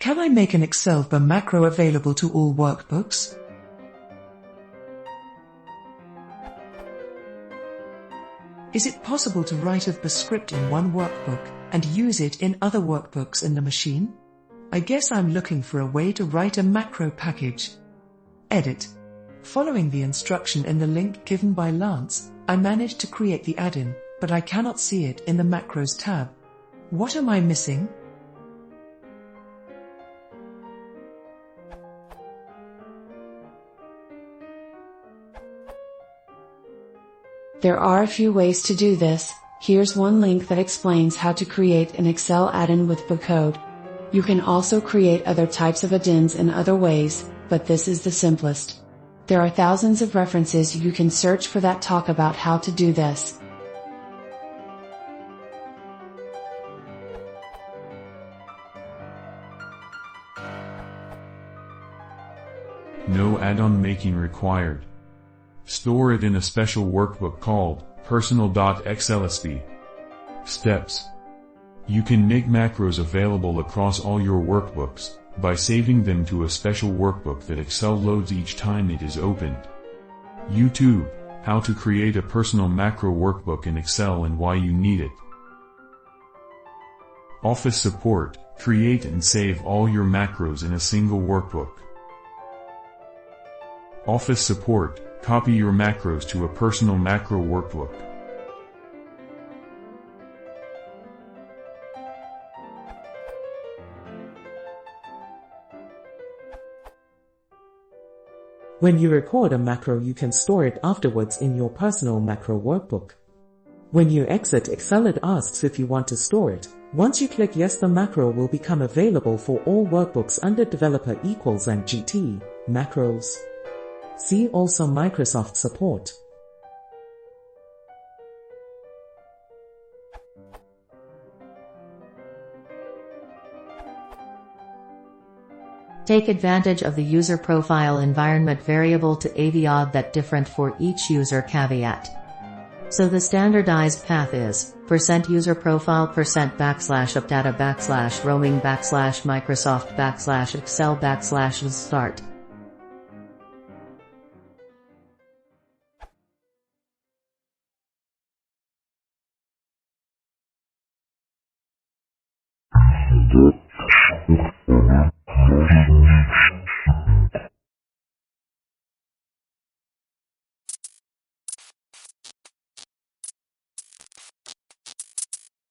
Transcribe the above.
Can I make an Excel VBA macro available to all workbooks? Is it possible to write a VBA script in one workbook and use it in other workbooks in the machine? I guess I'm looking for a way to write a macro package. Edit. Following the instruction in the link given by Lance, I managed to create the add-in, but I cannot see it in the Macros tab. What am I missing? There are a few ways to do this. Here's one link that explains how to create an Excel add-in with VBA code. You can also create other types of add-ins in other ways, but this is the simplest. There are thousands of references you can search for that talk about how to do this. No add-on making required. Store it in a special workbook called personal.xlsb. Steps. You can make macros available across all your workbooks by saving them to a special workbook that Excel loads each time it is opened. YouTube, how to create a personal macro workbook in Excel and why you need it. Office support, create and save all your macros in a single workbook. Office support, copy your macros to a personal macro workbook. When you record a macro, you can store it afterwards in your personal macro workbook. When you exit Excel, it asks if you want to store it. Once you click yes, the macro will become available for all workbooks under Developer equals and GT, macros. See also Microsoft support. Take advantage of the user profile environment variable to AVOD that different for each user caveat. So the standardized path is %user profile%backslash updata backslash roaming backslash Microsoft backslash Excel backslash start.